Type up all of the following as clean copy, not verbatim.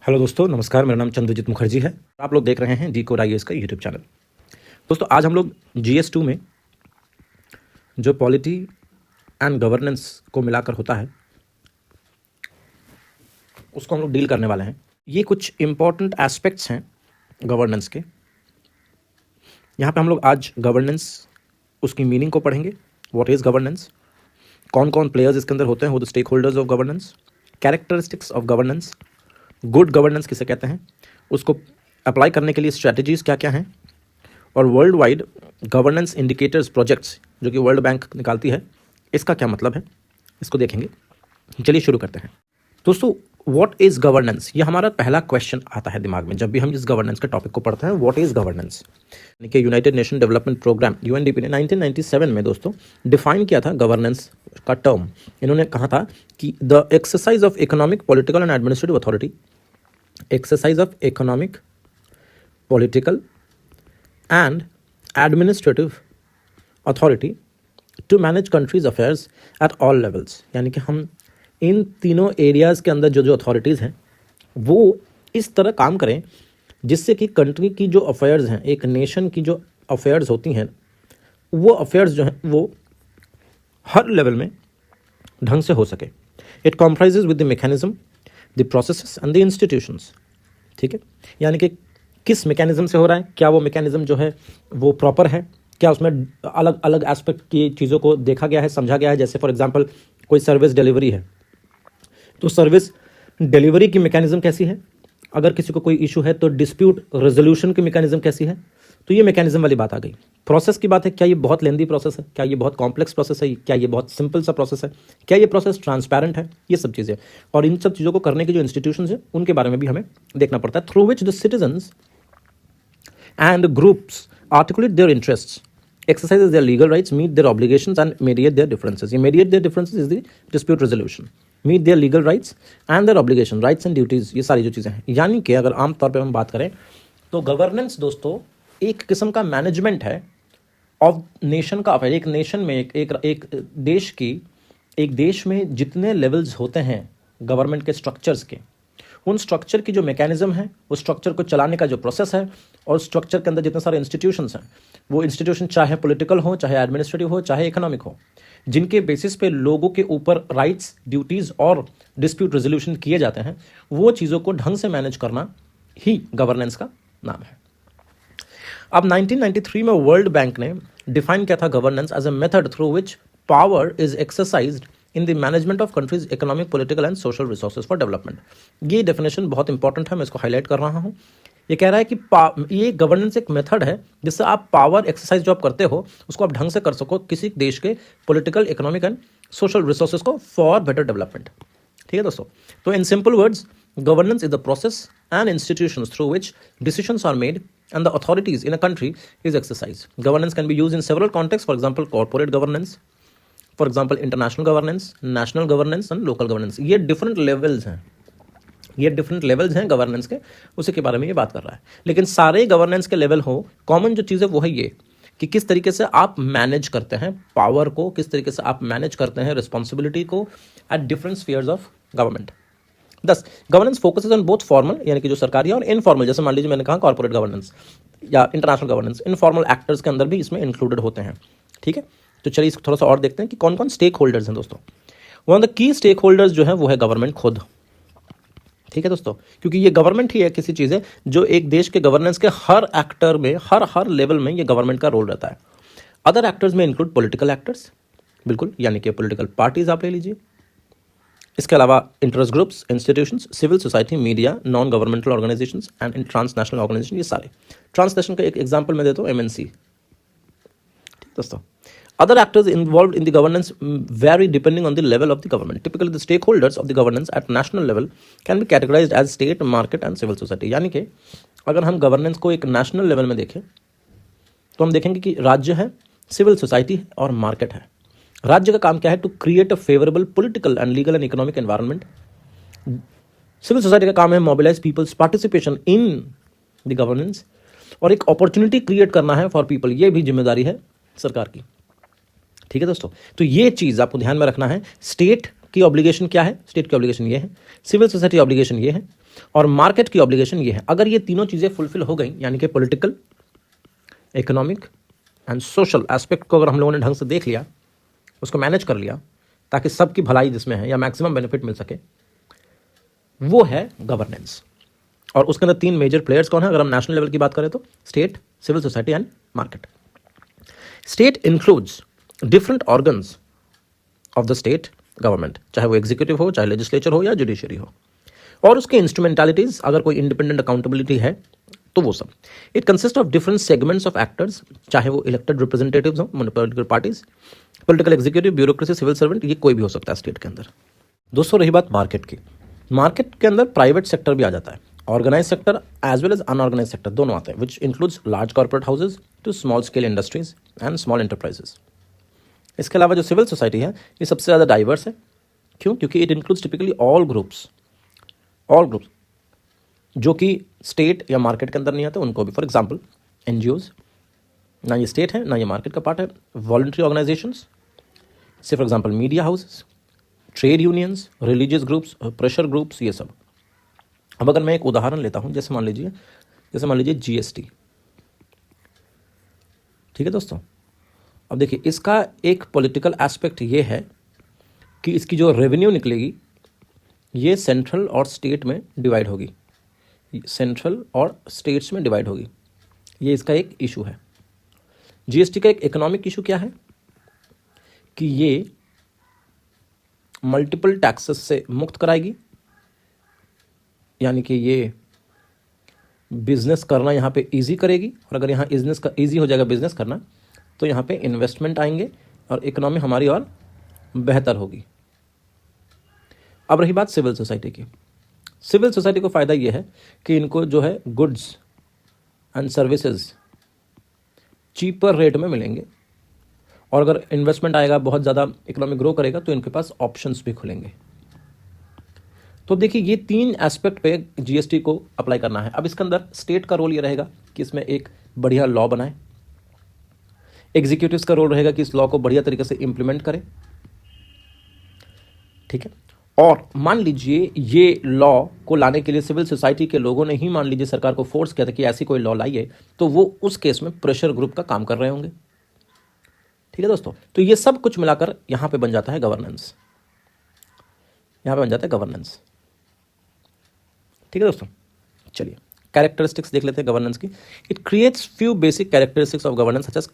Hello दोस्तों, नमस्कार। मेरा नाम चंद्रजीत मुखर्जी है। आप लोग देख रहे हैं डी कोड आईएएस का यूट्यूब चैनल। दोस्तों, आज हम लोग GS2 में जो पॉलिटी एंड गवर्नेंस को मिलाकर होता है उसको हम लोग डील करने वाले हैं। ये कुछ इंपॉर्टेंट एस्पेक्ट्स हैं गवर्नेंस के। यहाँ पे हम लोग आज गवर्नेंस, उसकी मीनिंग को पढ़ेंगे। व्हाट इज़ गवर्नेंस, कौन कौन प्लेयर्स इसके अंदर होते हैं, वो the stakeholders of governance, characteristics of governance, good governance किसे कहते हैं, उसको अप्लाई करने के लिए स्ट्रैटेजीज़ क्या क्या हैं, और world wide governance indicators projects जो कि वर्ल्ड बैंक निकालती है, इसका क्या मतलब है, इसको देखेंगे। चलिए शुरू करते हैं। दोस्तों, व्हाट इज़ गवर्नेंस, ये हमारा पहला क्वेश्चन आता है दिमाग में जब भी हम इस गवर्नेंस के टॉपिक को पढ़ते हैं। व्हाट इज़ गवर्नेंस, यानी कि United nation development programme UNDP ने 1997 में दोस्तों डिफाइन किया था गवर्नेंस का टर्म। इन्होंने कहा था कि the exercise of economic, political and administrative authority, exercise of economic, political and administrative authority to manage countries affairs at all levels। यानी कि हम इन तीनों एरियाज़ के अंदर जो अथॉरिटीज़ हैं वो इस तरह काम करें जिससे कि कंट्री की जो अफेयर्स हैं, एक नेशन की जो अफेयर्स होती हैं, वो अफेयर्स जो हैं वो हर लेवल में ढंग से हो सके। It comprises with the mechanism, the processes and the institutions. ठीक है, यानी कि किस मैकेनिज्म से हो रहा है, क्या वो मैकेनिज्म जो है वो प्रॉपर है, क्या उसमें अलग अलग एस्पेक्ट की चीज़ों को देखा गया है, समझा गया है। जैसे फॉर एग्जांपल कोई सर्विस डिलीवरी है तो सर्विस डिलीवरी की मैकेनिज्म कैसी है, अगर किसी को कोई इशू है तो डिस्प्यूट रेजोल्यूशन की मैकेनिज्म कैसी है। तो ये मैकेनिज्म वाली बात आ गई। प्रोसेस की बात है, क्या ये बहुत लेंदी प्रोसेस है, क्या ये बहुत कॉम्प्लेक्स प्रोसेस है, क्या ये बहुत सिंपल सा प्रोसेस है, क्या ये प्रोसेस ट्रांसपेरेंट है, ये सब चीज़ें। और इन सब चीज़ों को करने के जो इंस्टीट्यूशंस हैं उनके बारे में भी हमें देखना पड़ता है। Through which the citizens and groups articulate their interests, exercises their legal rights, meet their obligations and mediate their differences। ये mediate their differences is the dispute resolution। meet their legal rights and their obligation, rights and duties, ये सारी जो चीज़ें हैं। यानी कि अगर आम तौर पे हम बात करें तो गवर्नेंस दोस्तों एक किस्म का मैनेजमेंट है ऑफ नेशन का अफेयर। एक नेशन में एक देश में जितने लेवल्स होते हैं गवर्नमेंट के स्ट्रक्चर्स के, उन स्ट्रक्चर की जो मैकेनिज्म है, उस स्ट्रक्चर को चलाने का जो प्रोसेस है, और स्ट्रक्चर के अंदर जितने सारे इंस्टीट्यूशंस हैं, वो इंस्टीट्यूशन चाहे पॉलिटिकल हो, चाहे एडमिनिस्ट्रेटिव हो, चाहे इकोनॉमिक हो, जिनके बेसिस पे लोगों के ऊपर राइट्स, ड्यूटीज़ और डिस्प्यूट रेजोल्यूशन किए जाते हैं, वो चीज़ों को ढंग से मैनेज करना ही गवर्नेंस का नाम है। अब 1993 में वर्ल्ड बैंक ने डिफाइन किया था governance as a method through which power is exercised in the management of countries economic, political and social resources for development. ये डेफिनेशन बहुत इंपॉर्टेंट है, मैं इसको हाईलाइट कर रहा हूँ। ये कह रहा है कि ये गवर्नेंस एक मेथड है जिससे आप पावर एक्सरसाइज जो आप करते हो उसको आप ढंग से कर सको किसी देश के political, economic and social resources को फॉर बेटर डेवलपमेंट। ठीक है दोस्तों, तो in simple words governance is the process and institutions through which decisions are made and the authorities in a country is exercised. Governance can be used in several contexts, for example corporate governance, for example international governance, national governance and local governance। ये different levels हैं, ये different levels हैं governance के, उसी के बारे में ये बात कर रहा है। लेकिन सारे गवर्नेंस के लेवल हो, कॉमन जो चीज़ है वो है ये कि किस तरीके से आप मैनेज करते हैं पावर को, किस तरीके से आप मैनेज करते हैं रिस्पॉन्सिबिलिटी को at different spheres of government. 10 governance focuses on both formal यानी कि जो सरकारी है और इनफॉर्मल, जैसे मान लीजिए मैंने कहा कॉर्पोरेट गवर्नेंस या इंटरनेशनल गवर्नेंस, इनफॉर्मल एक्टर्स के अंदर भी इसमें इंक्लूडेड होते हैं। ठीक है, तो चलिए इसको थोड़ा सा और देखते हैं कि कौन कौन स्टेक होल्डर्स हैं दोस्तों। One of the key stakeholders जो है वो है गवर्नमेंट खुद। ठीक है दोस्तों, क्योंकि ये गवर्नमेंट ही है किसी चीज़ है जो एक देश के गवर्नेंस के हर एक्टर में, हर लेवल में ये गवर्नमेंट का रोल रहता है। अदर एक्टर्स में इंक्लूड पॉलिटिकल एक्टर्स, बिल्कुल, यानी कि पॉलिटिकल पार्टीज आप ले लीजिए। इसके अलावा interest groups, institutions, civil society, media, non governmental organisations and transnational organisation, ये सारे। ट्रांसनेशनल का एक एग्जांपल मैं देता हूँ, MNC। दोस्तों, other actors involved in the governance vary depending on the level of the government. Typically the stakeholders of the governance at national level can be categorized as state, market and civil society। यानी कि अगर हम governance को एक national level में देखें तो हम देखेंगे कि राज्य है, सिविल सोसाइटी है और मार्केट है। राज्य का काम क्या है? To create a favourable political and legal and economic environment. Civil society का काम है mobilise people's participation in the governance, और एक अपॉर्चुनिटी क्रिएट करना है फॉर पीपल, ये भी जिम्मेदारी है सरकार की। ठीक है दोस्तों, तो ये चीज़ आपको ध्यान में रखना है। स्टेट की ऑब्लिगेशन क्या है? स्टेट की ऑब्लिगेशन ये है, सिविल सोसाइटी ऑब्लिगेशन ये है, और मार्केट की ऑब्लिगेशन ये है। अगर ये तीनों चीज़ें फुलफिल हो गई, यानी कि political, economic and social aspect को अगर हम लोगों ने ढंग से देख लिया, उसको मैनेज कर लिया ताकि सबकी भलाई जिसमें है या मैक्सिमम बेनिफिट मिल सके, वो है गवर्नेंस। और उसके अंदर तीन मेजर प्लेयर्स कौन है? अगर हम नेशनल लेवल की बात करें तो state, civil society and market. State includes different organs of the state government, चाहे वो एग्जीक्यूटिव हो, चाहे लेजिस्लेचर हो या जुडिशरी हो, और उसके इंस्ट्रूमेंटालिटीज, अगर कोई इंडिपेंडेंट अकाउंटेबिलिटी है तो वो सब। It consist of different segments of actors, चाहे वो इलेक्टेड रिप्रेजेंटेटिव्स हो, political parties, political executive, bureaucracy, civil servant, ये कोई भी हो सकता है स्टेट के अंदर। दोस्तों रही बात मार्केट की, मार्केट के अंदर प्राइवेट सेक्टर भी आ जाता है, organise sector as well as unorganise sector दोनों आते हैं, which includes large corporate houses to small scale industries and small enterprises. इसके अलावा जो सिविल सोसाइटी है ये सबसे ज़्यादा डाइवर्स है। क्यों? क्योंकि it includes typically all groups जो कि स्टेट या मार्केट के अंदर नहीं आते, उनको भी। फॉर एग्जांपल एनजीओज, ना ये स्टेट है ना ये मार्केट का पार्ट है। वॉलंटरी ऑर्गेनाइजेशंस, से for example media houses, trade unions, religious groups, pressure groups, ये सब। अब अगर मैं एक उदाहरण लेता हूँ, जैसे मान लीजिए जीएसटी, ठीक है दोस्तों। अब देखिए इसका एक पॉलिटिकल एस्पेक्ट ये है कि इसकी जो रेवेन्यू निकलेगी ये सेंट्रल और स्टेट में डिवाइड होगी, सेंट्रल और स्टेट्स में डिवाइड होगी। ये इसका एक इशू है। जीएसटी का एक इकोनॉमिक इशू क्या है कि ये मल्टीपल टैक्सेस से मुक्त कराएगी, यानी कि ये बिजनेस करना यहाँ पे इजी करेगी, और अगर यहाँ बिजनेस का इजी हो जाएगा बिजनेस करना तो यहाँ पे इन्वेस्टमेंट आएंगे और इकोनॉमी हमारी और बेहतर होगी। अब रही बात सिविल सोसाइटी की। सिविल सोसाइटी को फ़ायदा ये है कि इनको जो है goods and services cheaper rate में मिलेंगे, और अगर इन्वेस्टमेंट आएगा, बहुत ज़्यादा इकोनॉमी ग्रो करेगा, तो इनके पास ऑप्शंस भी खुलेंगे। तो देखिए ये तीन एस्पेक्ट पे जीएसटी को अप्लाई करना है। अब इसके अंदर स्टेट का रोल ये रहेगा कि इसमें एक बढ़िया लॉ बनाए, एग्जीक्यूटिव्स का रोल रहेगा कि इस लॉ को बढ़िया तरीके से इम्प्लीमेंट करे, ठीक है। और मान लीजिए ये लॉ को लाने के लिए सिविल सोसाइटी के लोगों ने ही मान लीजिए सरकार को फोर्स किया था कि ऐसी कोई लॉ लाइए, तो वो उस केस में प्रेशर ग्रुप का काम कर रहे होंगे, ठीक है दोस्तों। तो ये सब कुछ मिलाकर यहां पे बन जाता है गवर्नेंस, यहां पे बन जाता है गवर्नेंस, ठीक है दोस्तों। चलिए कैरेक्टरिस्टिक्स देख लेते हैं गवर्नेंस की। It creates few basic characteristics of governance such as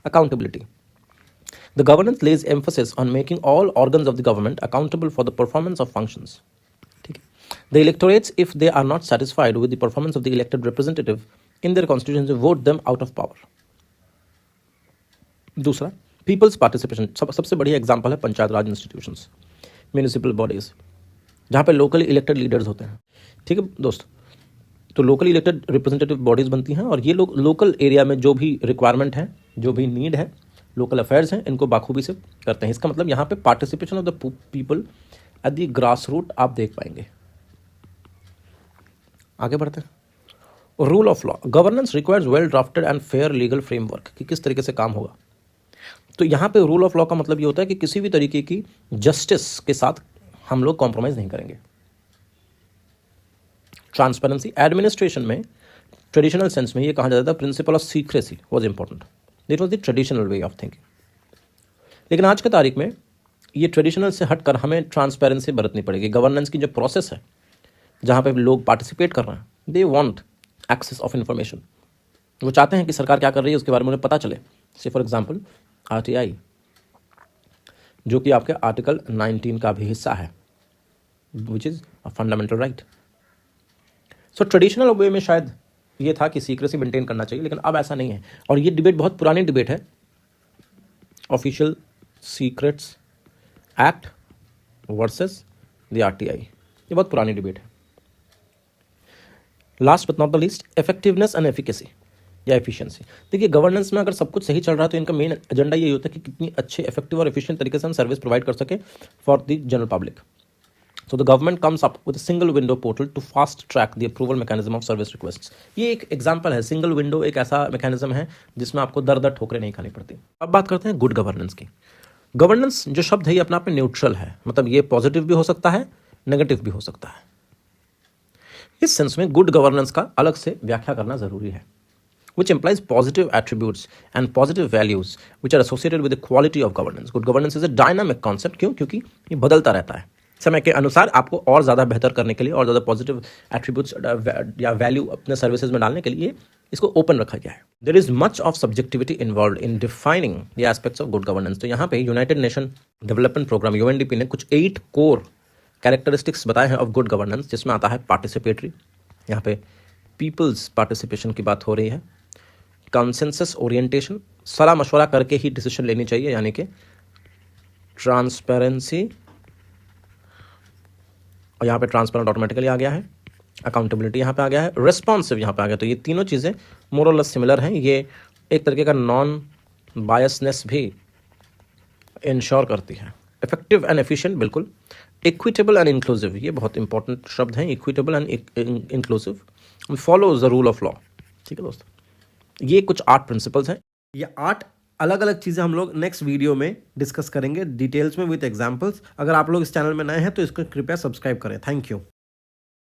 accountability. The governance lays emphasis on making all organs of the government accountable for the performance of functions. ठीक है। The electorates, if they are not satisfied with the performance of the elected representative in their constituency, vote them out of power. दूसरा, people's participation. सबसे बढ़िया example है पंचायत राज institutions, municipal bodies, जहाँ पे locally elected leaders होते हैं, ठीक है दोस्त। तो लोकली इलेक्टेड रिप्रेजेंटेटिव बॉडीज बनती हैं, और ये लोग लोकल एरिया में जो भी रिक्वायरमेंट है, जो भी नीड है, लोकल अफेयर्स हैं, इनको बाखूबी से करते हैं। इसका मतलब यहाँ पे participation of the people at the grass root आप देख पाएंगे। आगे बढ़ते हैं। Rule of law. Governance requires well drafted and fair legal framework, कि किस तरीके से काम होगा। तो यहाँ पे रूल ऑफ लॉ का मतलब ये होता है कि किसी भी तरीके की जस्टिस के साथ हम लोग कॉम्प्रोमाइज नहीं करेंगे। ट्रांसपेरेंसी। एडमिनिस्ट्रेशन में ट्रेडिशनल सेंस में ये कहा जाता था principle of secrecy was important, that was the traditional way of thinking. लेकिन आज के तारीख में ये ट्रेडिशनल से हटकर हमें ट्रांसपेरेंसी बरतनी पड़ेगी। गवर्नेंस की जो प्रोसेस है, जहाँ पे लोग पार्टिसिपेट कर रहे हैं, they want access of information. वो चाहते हैं कि सरकार क्या कर रही है उसके बारे में उन्हें पता चले। से फॉर एग्जांपल आरटीआई, जो कि आपके आर्टिकल 19 का भी हिस्सा है, which is a fundamental right. So traditional way में शायद ये था कि सीक्रेसी मेंटेन करना चाहिए, लेकिन अब ऐसा नहीं है। और ये डिबेट बहुत पुरानी डिबेट है, official secrets act versus the RTI, ये बहुत पुरानी डिबेट है। Last but not the least, effectiveness and efficacy या एफिशिएंसी। देखिए गवर्नेंस में अगर सब कुछ सही चल रहा है तो इनका मेन एजेंडा यही होता है कि कितनी अच्छे, इफेक्टिव और एफिशिएंट तरीके से हम सर्विस प्रोवाइड कर सके for the general public. So the government comes up with a single window portal to fast track the approval mechanism of service requests. ये एक एग्जांपल है। सिंगल विंडो एक ऐसा मैकेनिज्म है जिसमें आपको दर दर ठोकरें नहीं खानी पड़ती। अब बात करते हैं गुड गवर्नेंस की। गवर्नेंस जो शब्द है ये अपने आप में न्यूट्रल है, मतलब ये पॉजिटिव भी हो सकता है, नेगेटिव भी हो सकता है, इस सेंस में गुड गवर्नेंस का अलग से व्याख्या करना जरूरी है, which implies positive attributes and positive values which are associated with the quality of governance. Good governance is a dynamic concept. क्यों? क्योंकि ये बदलता रहता है समय के अनुसार, आपको और ज़्यादा बेहतर करने के लिए और ज़्यादा पॉजिटिव एट्रीब्यूट्स या वैल्यू अपने सर्विसेज में डालने के लिए इसको ओपन रखा गया है. There is much of subjectivity involve in defining the aspects of good governance. तो यहाँ पे united nation development programme UNDP ने कुछ 8 कोर कैरेक्टरिस्टिक्स बताए हैं ऑफ गुड गवर्नेंस, जिसमें आता है पार्टिसिपेटरी, यहाँ पे पीपल्स पार्टिसिपेशन की बात हो रही है, कंसेंसस ओरिएंटेशन, सलाह मशवरा करके ही डिसीजन लेनी चाहिए, यानी कि ट्रांसपेरेंसी, और यहाँ पे ट्रांसपेरेंट ऑटोमेटिकली आ गया है, अकाउंटेबिलिटी यहाँ पे आ गया है, रिस्पॉन्सिव यहाँ पे आ गया. तो ये तीनों चीज़ें मोर और लेस सिमिलर हैं. ये एक तरीके का नॉन बायसनेस भी इंश्योर करती है. इफेक्टिव एंड एफिशिएंट, बिल्कुल. इक्विटेबल एंड इंक्लूसिव, ये बहुत इंपॉर्टेंट शब्द हैं. Equitable and inclusive. Follow the rule of law. ठीक है दोस्तों, ये कुछ 8 प्रिंसिपल्स हैं. ये 8 अलग अलग चीज़ें हम लोग नेक्स्ट वीडियो में डिस्कस करेंगे डिटेल्स में विद एग्जांपल्स. अगर आप लोग इस चैनल में नए हैं तो इसको कृपया सब्सक्राइब करें. Thank you.